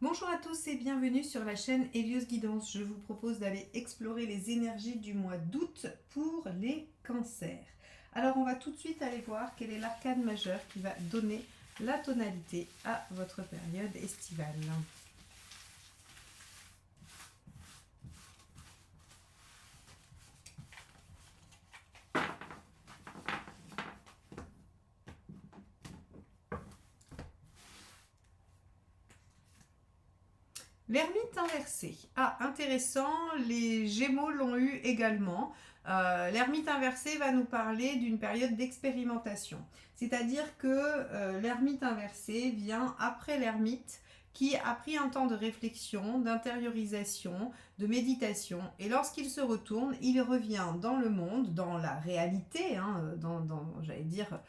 Bonjour à tous et bienvenue sur la chaîne Hélios Guidance. Je vous propose d'aller explorer les énergies du mois d'août pour les cancers. Alors on va tout de suite aller voir quel est l'arcane majeur qui va donner la tonalité à votre période estivale. L'ermite inversé. Ah, intéressant, les Gémeaux l'ont eu également. L'ermite inversé va nous parler d'une période d'expérimentation. C'est-à-dire que l'ermite inversé vient après l'ermite qui a pris un temps de réflexion, d'intériorisation, de méditation. Et lorsqu'il se retourne, il revient dans le monde, dans la réalité, j'allais dire,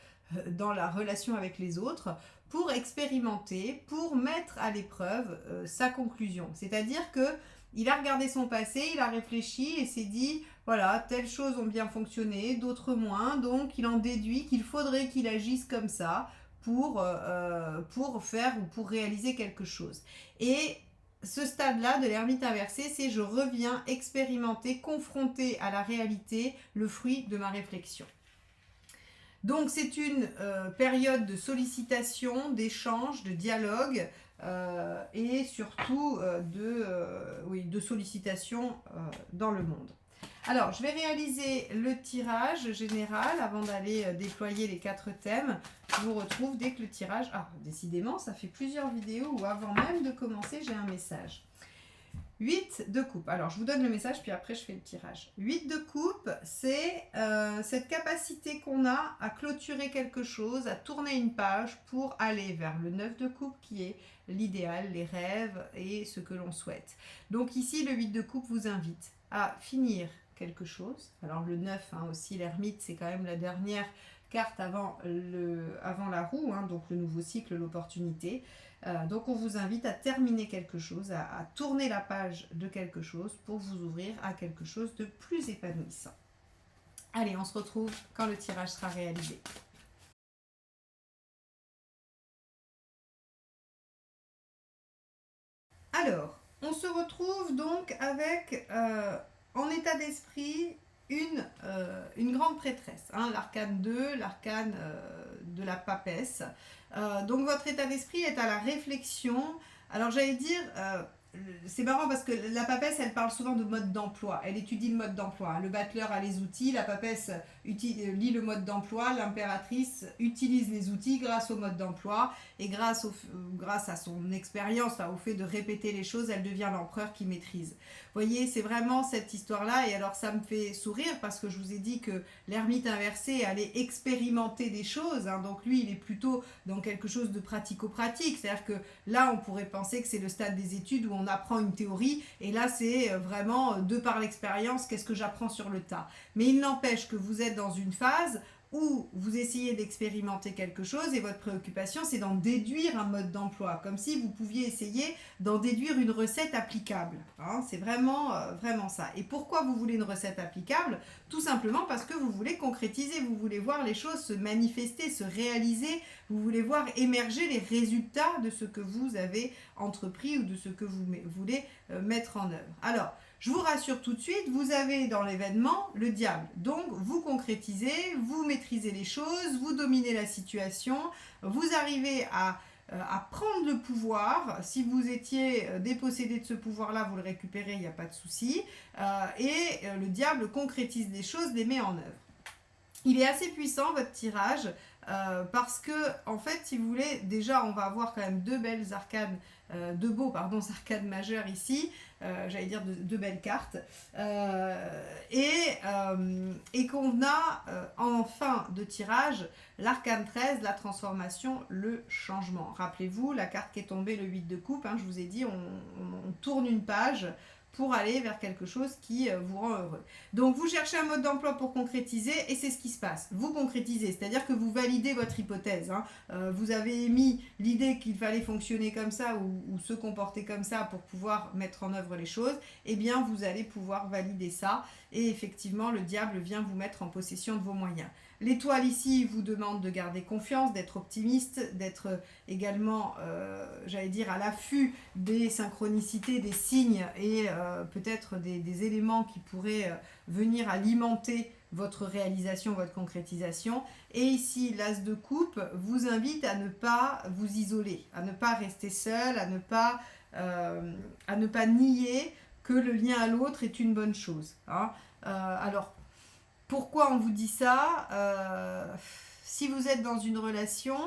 dans la relation avec les autres, pour expérimenter, pour mettre à l'épreuve sa conclusion. C'est-à-dire que il a regardé son passé, il a réfléchi et s'est dit, voilà, telles choses ont bien fonctionné, d'autres moins, donc il en déduit qu'il faudrait qu'il agisse comme ça pour faire ou pour réaliser quelque chose. Et ce stade-là de l'ermite inversé, c'est je reviens expérimenter, confronter à la réalité le fruit de ma réflexion. Donc c'est une période de sollicitation, d'échange, de dialogue et surtout de sollicitation dans le monde. Alors je vais réaliser le tirage général avant d'aller déployer les 4 thèmes. Je vous retrouve dès que le tirage... Ah, décidément, ça fait plusieurs vidéos où avant même de commencer, j'ai un message. 8 de coupe. Alors, je vous donne le message, puis après, je fais le tirage. 8 de coupe, c'est cette capacité qu'on a à clôturer quelque chose, à tourner une page pour aller vers le 9 de coupe qui est l'idéal, les rêves et ce que l'on souhaite. Donc ici, le 8 de coupe vous invite à finir quelque chose. Alors, le 9, aussi, l'ermite, c'est quand même la dernière carte avant la roue, donc le nouveau cycle, l'opportunité. Donc on vous invite à terminer quelque chose, à tourner la page de quelque chose pour vous ouvrir à quelque chose de plus épanouissant. Allez, on se retrouve quand le tirage sera réalisé. Alors, on se retrouve donc avec, en état d'esprit, une grande prêtresse, l'arcane 2, l'arcane de la papesse. Donc votre état d'esprit est à la réflexion. Alors j'allais dire, c'est marrant parce que la papesse, elle parle souvent de mode d'emploi. Elle étudie le mode d'emploi. Le battleur a les outils, la papesse lit le mode d'emploi, l'impératrice utilise les outils grâce au mode d'emploi et grâce à son expérience, au fait de répéter les choses, elle devient l'empereur qui maîtrise. Vous voyez, c'est vraiment cette histoire-là. Et alors ça me fait sourire parce que je vous ai dit que l'ermite inversé allait expérimenter des choses. Donc lui, il est plutôt dans quelque chose de pratico-pratique. C'est-à-dire que là, on pourrait penser que c'est le stade des études où on apprend une théorie. Et là, c'est vraiment de par l'expérience, qu'est-ce que j'apprends sur le tas. Mais il n'empêche que vous êtes dans une phase où vous essayez d'expérimenter quelque chose et votre préoccupation, c'est d'en déduire un mode d'emploi, comme si vous pouviez essayer d'en déduire une recette applicable. C'est vraiment ça. Et pourquoi vous voulez une recette applicable? Tout simplement parce que vous voulez concrétiser, vous voulez voir les choses se manifester, se réaliser, vous voulez voir émerger les résultats de ce que vous avez entrepris ou de ce que vous voulez mettre en œuvre. Alors, je vous rassure tout de suite, vous avez dans l'événement le diable. Donc, vous concrétisez, vous maîtrisez les choses, vous dominez la situation, vous arrivez à prendre le pouvoir. Si vous étiez dépossédé de ce pouvoir-là, vous le récupérez, il n'y a pas de souci. Le diable concrétise les choses, les met en œuvre. Il est assez puissant, votre tirage, parce que, en fait, si vous voulez, déjà, on va avoir quand même deux arcanes majeures ici, j'allais dire deux belles cartes, et qu'on a en fin de tirage l'arcane 13, la transformation, le changement. Rappelez-vous, la carte qui est tombée, le 8 de coupe, je vous ai dit, on tourne une page pour aller vers quelque chose qui vous rend heureux. Donc vous cherchez un mode d'emploi pour concrétiser et c'est ce qui se passe. Vous concrétisez, c'est-à-dire que vous validez votre hypothèse. Vous avez émis l'idée qu'il fallait fonctionner comme ça ou se comporter comme ça pour pouvoir mettre en œuvre les choses. Eh bien vous allez pouvoir valider ça et effectivement le diable vient vous mettre en possession de vos moyens. L'étoile ici vous demande de garder confiance, d'être optimiste, d'être également, j'allais dire, à l'affût des synchronicités, des signes et peut-être des éléments qui pourraient venir alimenter votre réalisation, votre concrétisation. Et ici, l'as de coupe vous invite à ne pas vous isoler, à ne pas rester seul, à ne pas nier que le lien à l'autre est une bonne chose. Hein. Alors, pourquoi on vous dit ça? Si vous êtes dans une relation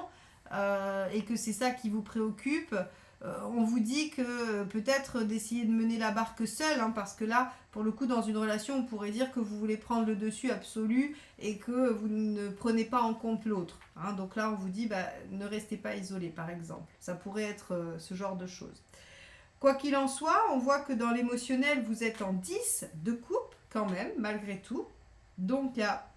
et que c'est ça qui vous préoccupe, on vous dit que peut-être d'essayer de mener la barque seul, hein, parce que là, pour le coup, dans une relation, on pourrait dire que vous voulez prendre le dessus absolu et que vous ne prenez pas en compte l'autre. Hein. Donc là, on vous dit, ne restez pas isolé, par exemple. Ça pourrait être ce genre de choses. Quoi qu'il en soit, on voit que dans l'émotionnel, vous êtes en 10 de coupe, quand même, malgré tout. Donc, il y a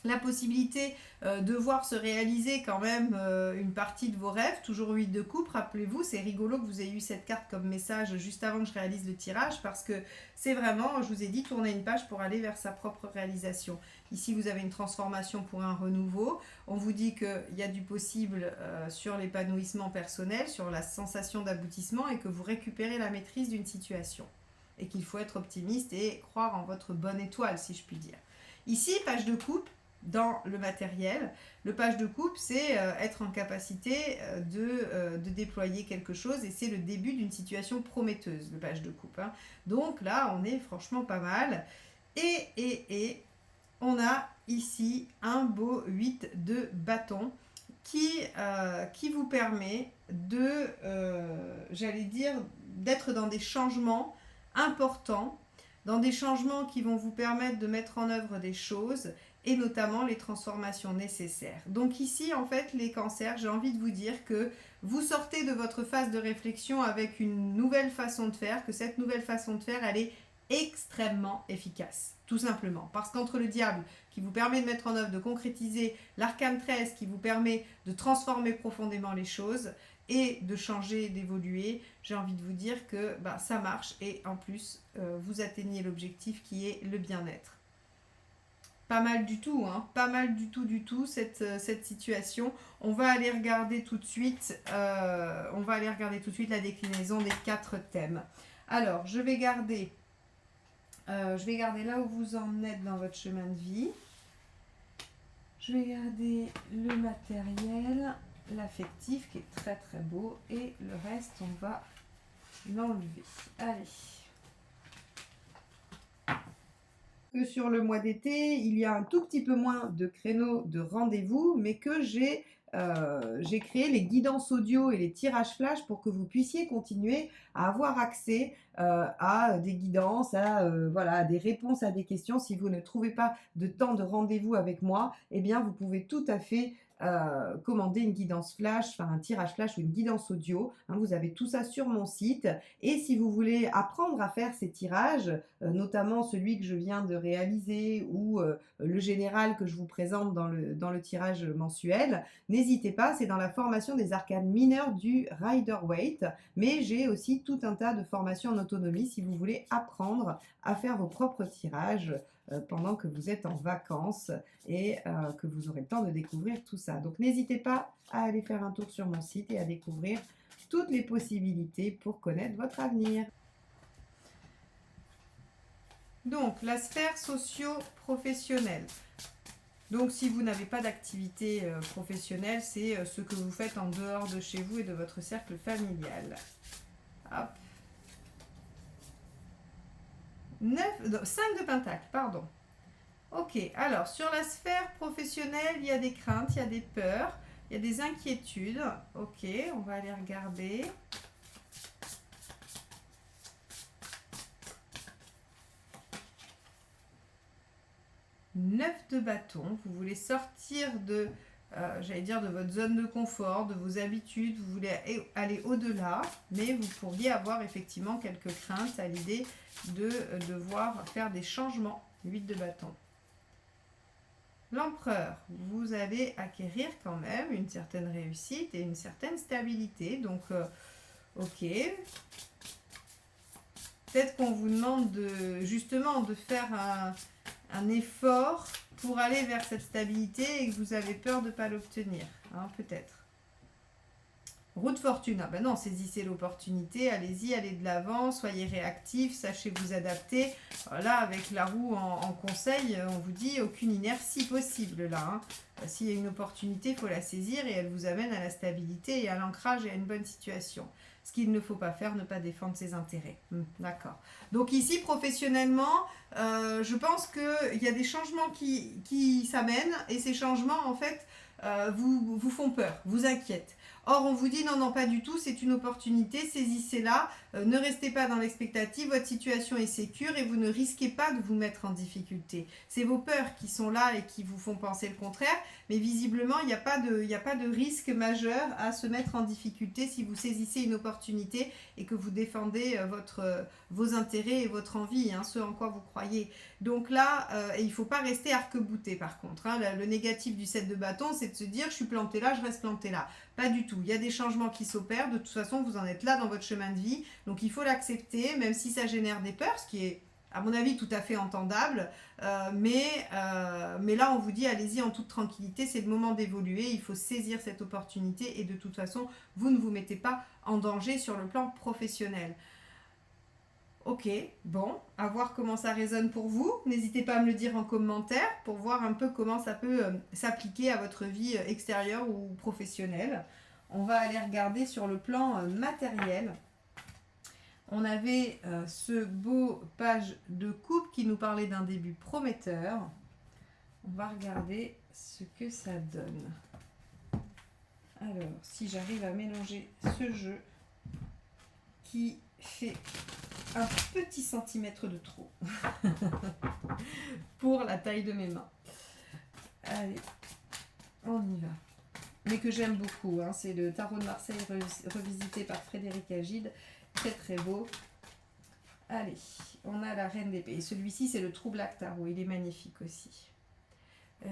la possibilité de voir se réaliser quand même une partie de vos rêves, toujours 8 de coupe, rappelez-vous, c'est rigolo que vous ayez eu cette carte comme message juste avant que je réalise le tirage, parce que c'est vraiment, je vous ai dit, tourner une page pour aller vers sa propre réalisation. Ici, vous avez une transformation pour un renouveau, on vous dit qu'il y a du possible sur l'épanouissement personnel, sur la sensation d'aboutissement, et que vous récupérez la maîtrise d'une situation, et qu'il faut être optimiste et croire en votre bonne étoile, si je puis dire. Ici, page de coupe, dans le matériel, le page de coupe, c'est être en capacité de déployer quelque chose, et c'est le début d'une situation prometteuse, le page de coupe. Hein. Donc là, on est franchement pas mal. Et on a ici un beau 8 de bâton qui vous permet de, j'allais dire, d'être dans des changements importants, dans des changements qui vont vous permettre de mettre en œuvre des choses et notamment les transformations nécessaires. Donc ici, en fait, les cancers, j'ai envie de vous dire que vous sortez de votre phase de réflexion avec une nouvelle façon de faire, que cette nouvelle façon de faire, elle est extrêmement efficace, tout simplement. Parce qu'entre le diable qui vous permet de mettre en œuvre, de concrétiser, l'arcane 13 qui vous permet de transformer profondément les choses et de changer, d'évoluer, j'ai envie de vous dire que ça marche et en plus, vous atteignez l'objectif qui est le bien-être. Pas mal du tout, hein, pas mal du tout cette situation. On va aller regarder tout de suite, la déclinaison des 4 thèmes. Alors, je vais garder là où vous en êtes dans votre chemin de vie. Je vais garder le matériel, l'affectif qui est très très beau, et le reste on va l'enlever. Allez. Que sur le mois d'été, il y a un tout petit peu moins de créneaux de rendez-vous, mais que j'ai créé les guidances audio et les tirages flash pour que vous puissiez continuer à avoir accès à des guidances, à des réponses à des questions. Si vous ne trouvez pas de temps de rendez-vous avec moi, eh bien vous pouvez tout à fait commander une guidance flash, enfin un tirage flash ou une guidance audio. Hein, vous avez tout ça sur mon site. Et si vous voulez apprendre à faire ces tirages, notamment celui que je viens de réaliser ou le général que je vous présente dans le tirage mensuel, n'hésitez pas, c'est dans la formation des arcanes mineures du Rider-Waite, mais j'ai aussi tout un tas de formations en autonomie si vous voulez apprendre à faire vos propres tirages pendant que vous êtes en vacances et que vous aurez le temps de découvrir tout ça. Donc n'hésitez pas à aller faire un tour sur mon site et à découvrir toutes les possibilités pour connaître votre avenir. Donc, la sphère socio-professionnelle. Donc, si vous n'avez pas d'activité professionnelle, c'est ce que vous faites en dehors de chez vous et de votre cercle familial. Hop. 5 de pentacle, pardon. Ok, alors, sur la sphère professionnelle, il y a des craintes, il y a des peurs, il y a des inquiétudes. Ok, on va aller regarder. Neuf de bâton, vous voulez sortir de, de votre zone de confort, de vos habitudes, vous voulez aller au-delà, mais vous pourriez avoir effectivement quelques craintes à l'idée de devoir faire des changements. 8 de bâton. L'empereur, vous allez acquérir quand même une certaine réussite et une certaine stabilité, donc ok. peut-être qu'on vous demande justement de faire un effort pour aller vers cette stabilité et que vous avez peur de ne pas l'obtenir, hein, peut-être. Roue de fortune, ah ben non, saisissez l'opportunité, allez-y, allez de l'avant, soyez réactifs, sachez vous adapter. Là, avec la roue en conseil, on vous dit aucune inertie possible là, hein. S'il y a une opportunité, il faut la saisir et elle vous amène à la stabilité et à l'ancrage et à une bonne situation. Ce qu'il ne faut pas faire, ne pas défendre ses intérêts. D'accord. Donc ici, professionnellement, je pense qu'il y a des changements qui s'amènent et ces changements, en fait, vous font peur, vous inquiètent. Or, on vous dit non, non, pas du tout, c'est une opportunité, saisissez-la, ne restez pas dans l'expectative, votre situation est sécure et vous ne risquez pas de vous mettre en difficulté. C'est vos peurs qui sont là et qui vous font penser le contraire, mais visiblement, il n'y a pas de risque majeur à se mettre en difficulté si vous saisissez une opportunité et que vous défendez vos intérêts et votre envie, hein, ce en quoi vous croyez. Donc là, il ne faut pas rester arc-bouté par contre. Hein. Le négatif du 7 de bâton, c'est de se dire je suis planté là, je reste planté là. Pas du tout. Il y a des changements qui s'opèrent. De toute façon, vous en êtes là dans votre chemin de vie. Donc il faut l'accepter, même si ça génère des peurs, ce qui est, à mon avis, tout à fait entendable. Mais là, on vous dit allez-y en toute tranquillité. C'est le moment d'évoluer. Il faut saisir cette opportunité. Et de toute façon, vous ne vous mettez pas en danger sur le plan professionnel. Ok, bon, à voir comment ça résonne pour vous. N'hésitez pas à me le dire en commentaire pour voir un peu comment ça peut s'appliquer à votre vie extérieure ou professionnelle. On va aller regarder sur le plan matériel. On avait ce beau page de coupe qui nous parlait d'un début prometteur. On va regarder ce que ça donne. Alors, si j'arrive à mélanger ce jeu qui fait un petit centimètre de trop pour la taille de mes mains. Allez, on y va. Mais que j'aime beaucoup, hein. C'est le tarot de Marseille revisité par Frédéric Agide. Très très beau. Allez, on a la reine d'épée. Et celui-ci, c'est le True Black Tarot. Il est magnifique aussi.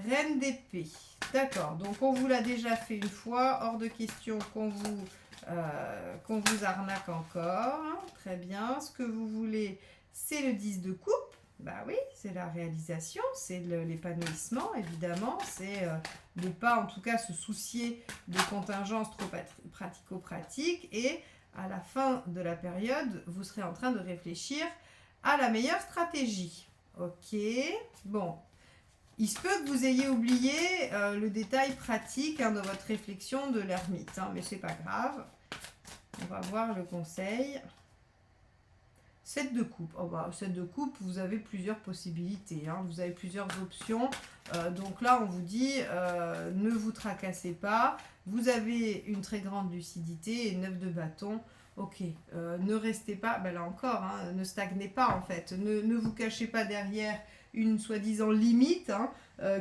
Reine d'épée. D'accord, donc on vous l'a déjà fait une fois. Hors de question qu'on vous arnaque encore. Très bien. Ce que vous voulez, c'est le 10 de coupe. Bah oui, c'est la réalisation, c'est l'épanouissement, évidemment. C'est de ne pas, en tout cas, se soucier de contingences trop pratico-pratiques. Et à la fin de la période, vous serez en train de réfléchir à la meilleure stratégie. Ok, bon. Il se peut que vous ayez oublié le détail pratique dans votre réflexion de l'ermite, mais c'est pas grave. On va voir le conseil. 7 de coupe. Oh bah, 7 de coupe, vous avez plusieurs possibilités, vous avez plusieurs options. Donc là, on vous dit, ne vous tracassez pas. Vous avez une très grande lucidité et 9 de bâton. Ok, ne restez pas, là encore, ne stagnez pas en fait. Ne vous cachez pas derrière une soi-disant limite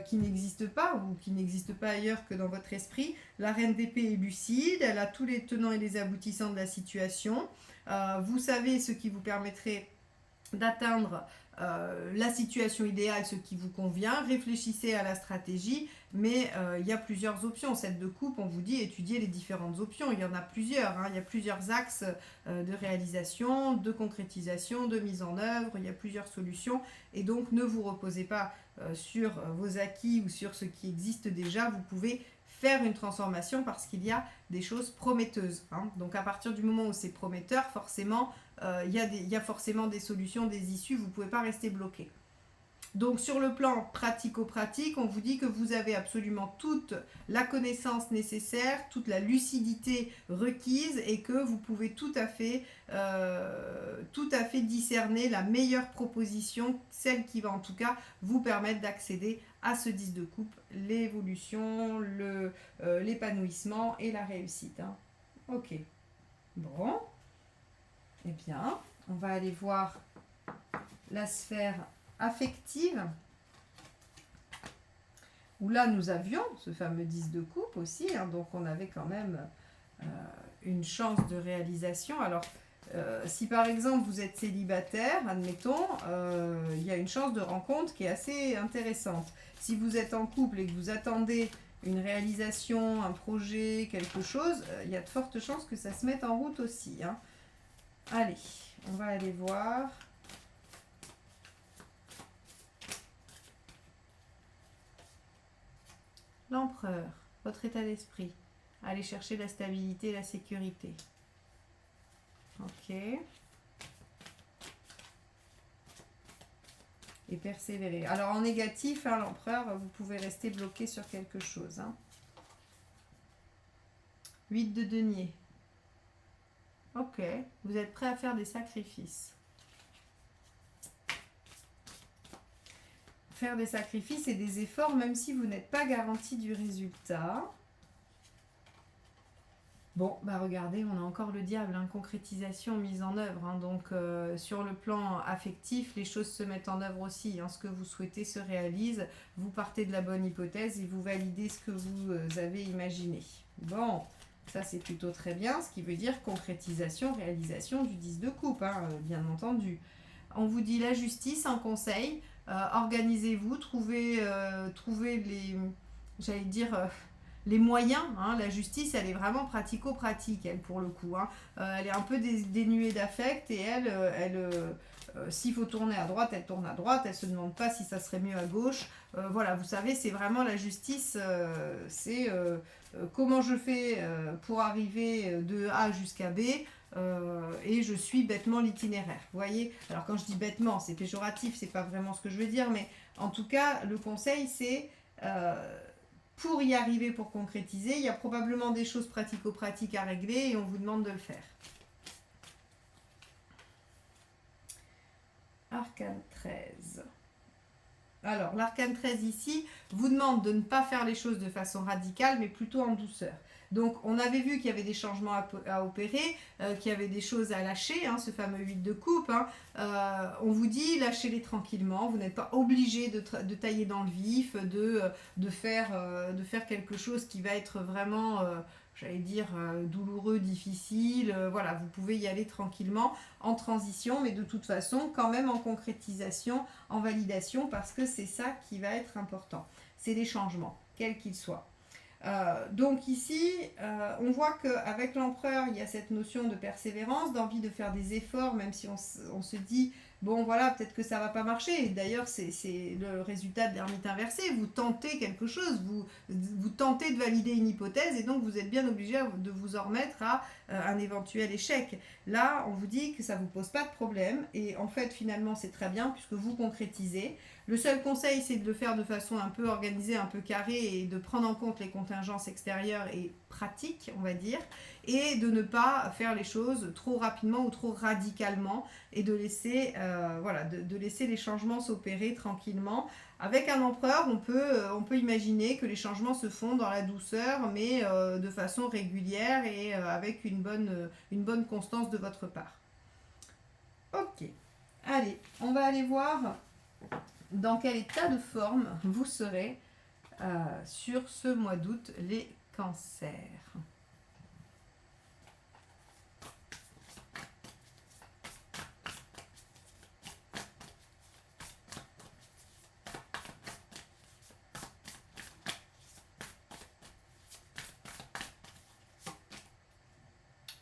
qui n'existe pas ou qui n'existe pas ailleurs que dans votre esprit. La reine d'épée est lucide, elle a tous les tenants et les aboutissants de la situation. Vous savez ce qui vous permettrait d'atteindre la situation idéale, ce qui vous convient. Réfléchissez à la stratégie, mais il y a plusieurs options. Cette de coupe, on vous dit étudier les différentes options. Il y en a plusieurs. Il y a plusieurs axes de réalisation, de concrétisation, de mise en œuvre. Il y a plusieurs solutions. Et donc, ne vous reposez pas sur vos acquis ou sur ce qui existe déjà. Vous pouvez faire une transformation parce qu'il y a des choses prometteuses. Donc à partir du moment où c'est prometteur, forcément, il y a forcément des solutions, des issues, vous ne pouvez pas rester bloqué. Donc sur le plan pratico-pratique, on vous dit que vous avez absolument toute la connaissance nécessaire, toute la lucidité requise et que vous pouvez tout à fait discerner la meilleure proposition, celle qui va en tout cas vous permettre d'accéder à ce 10 de coupe, l'évolution, l'épanouissement et la réussite. Ok. Bon. Eh bien, on va aller voir la sphère affective, où là nous avions ce fameux 10 de coupe aussi, donc on avait quand même une chance de réalisation. Alors si par exemple vous êtes célibataire, admettons, il y a une chance de rencontre qui est assez intéressante. Si vous êtes en couple et que vous attendez une réalisation, un projet, quelque chose, il y a de fortes chances que ça se mette en route aussi. Allez, on va aller voir. L'empereur, votre état d'esprit. Allez chercher la stabilité et la sécurité. Ok. Et persévérer. Alors en négatif, hein, l'empereur, vous pouvez rester bloqué sur quelque chose. Hein. 8 de denier. Ok. Vous êtes prêt à faire des sacrifices. Faire des sacrifices et des efforts, même si vous n'êtes pas garanti du résultat. Bon, bah regardez, on a encore le diable, hein, concrétisation, mise en œuvre. Hein, donc, sur le plan affectif, les choses se mettent en œuvre aussi. Hein, ce que vous souhaitez se réalise. Vous partez de la bonne hypothèse et vous validez ce que vous avez imaginé. Bon, ça c'est plutôt très bien, ce qui veut dire concrétisation, réalisation du 10 de coupe, hein, bien entendu. On vous dit la justice en conseil. Organisez-vous, trouvez les... J'allais dire... les moyens, hein, la justice, elle est vraiment pratico-pratique, elle, pour le coup. Hein. Elle est un peu dénuée d'affect et s'il faut tourner à droite, elle tourne à droite, elle se demande pas si ça serait mieux à gauche. Voilà, vous savez, c'est vraiment la justice, c'est comment je fais pour arriver de A jusqu'à B. Et je suis bêtement l'itinéraire. Vous voyez, alors quand je dis bêtement, c'est péjoratif, c'est pas vraiment ce que je veux dire, mais en tout cas, le conseil, c'est pour y arriver, pour concrétiser, il y a probablement des choses pratico-pratiques à régler et on vous demande de le faire. Arcane 13. Alors, l'arcane 13 ici vous demande de ne pas faire les choses de façon radicale, mais plutôt en douceur. Donc, on avait vu qu'il y avait des changements à opérer, qu'il y avait des choses à lâcher, hein, ce fameux 8 de coupe. Hein. On vous dit, lâchez-les tranquillement. Vous n'êtes pas obligé de tailler dans le vif, de faire quelque chose qui va être vraiment, j'allais dire, douloureux, difficile. Voilà, vous pouvez y aller tranquillement, en transition, mais de toute façon, quand même en concrétisation, en validation, parce que c'est ça qui va être important. C'est les changements, quels qu'ils soient. Donc ici, on voit qu'avec l'empereur, il y a cette notion de persévérance, d'envie de faire des efforts, même si on se dit, bon voilà, peut-être que ça va pas marcher. D'ailleurs, c'est le résultat de l'ermite inversé. Vous tentez quelque chose, vous tentez de valider une hypothèse, et donc vous êtes bien obligé de vous en remettre à un éventuel échec. Là, on vous dit que ça ne vous pose pas de problème, et en fait, finalement, c'est très bien, puisque vous concrétisez. Le seul conseil, c'est de le faire de façon un peu organisée, un peu carrée et de prendre en compte les contingences extérieures et pratiques, on va dire, et de ne pas faire les choses trop rapidement ou trop radicalement et de laisser, de laisser les changements s'opérer tranquillement. Avec un empereur, on peut imaginer que les changements se font dans la douceur, mais de façon régulière et avec une bonne constance de votre part. Ok, allez, on va aller voir dans quel état de forme vous serez sur ce mois d'août, les cancers.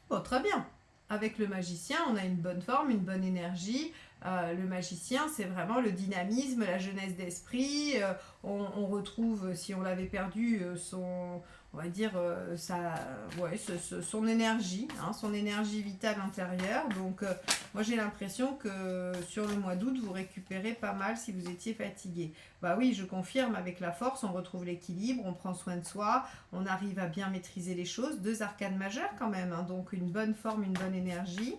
Oh, très bien. Avec le magicien, on a une bonne forme, une bonne énergie. Le magicien, c'est vraiment le dynamisme, la jeunesse d'esprit. On retrouve, si on l'avait perdu, on va dire, son énergie, hein, son énergie vitale intérieure. Donc, moi, j'ai l'impression que sur le mois d'août, vous récupérez pas mal si vous étiez fatigué. Bah oui, je confirme, avec la force, on retrouve l'équilibre, on prend soin de soi, on arrive à bien maîtriser les choses. 2 arcanes majeures quand même, hein, donc une bonne forme, une bonne énergie.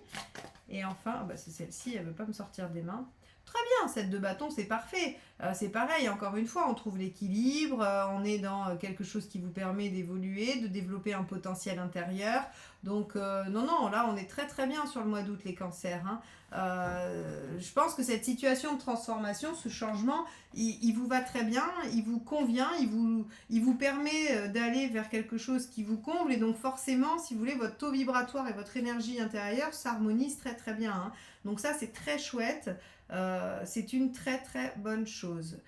Et enfin, c'est celle-ci, elle ne veut pas me sortir des mains. Très bien, 7 de bâton, c'est parfait. C'est pareil, encore une fois, on trouve l'équilibre, on est dans quelque chose qui vous permet d'évoluer, de développer un potentiel intérieur. Donc, non, là, on est très très bien sur le mois d'août, les cancers. Hein. Je pense que cette situation de transformation, ce changement, il vous va très bien, il vous convient, il vous permet d'aller vers quelque chose qui vous comble. Et donc, forcément, si vous voulez, votre taux vibratoire et votre énergie intérieure s'harmonisent très très bien. Hein. Donc ça, c'est très chouette. C'est une très très bonne chose.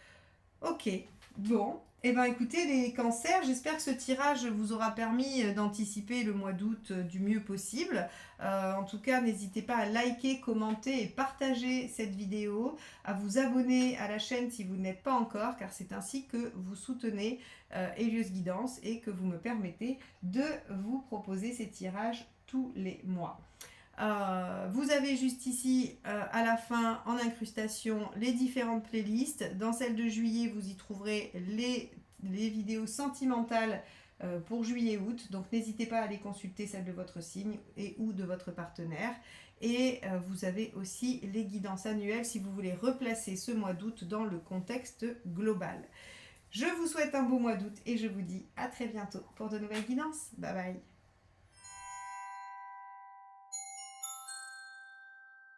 Ok, bon. Eh bien écoutez les cancers, j'espère que ce tirage vous aura permis d'anticiper le mois d'août du mieux possible. En tout cas, n'hésitez pas à liker, commenter et partager cette vidéo, à vous abonner à la chaîne si vous ne l'êtes pas encore, car c'est ainsi que vous soutenez Hélios Guidance et que vous me permettez de vous proposer ces tirages tous les mois. Vous avez juste ici à la fin en incrustation les différentes playlists. Dans celle de juillet, vous y trouverez les vidéos sentimentales pour juillet-août. Donc n'hésitez pas à aller consulter celle de votre signe et ou de votre partenaire. Et vous avez aussi les guidances annuelles si vous voulez replacer ce mois d'août dans le contexte global. Je vous souhaite un beau mois d'août et je vous dis à très bientôt pour de nouvelles guidances. Bye bye.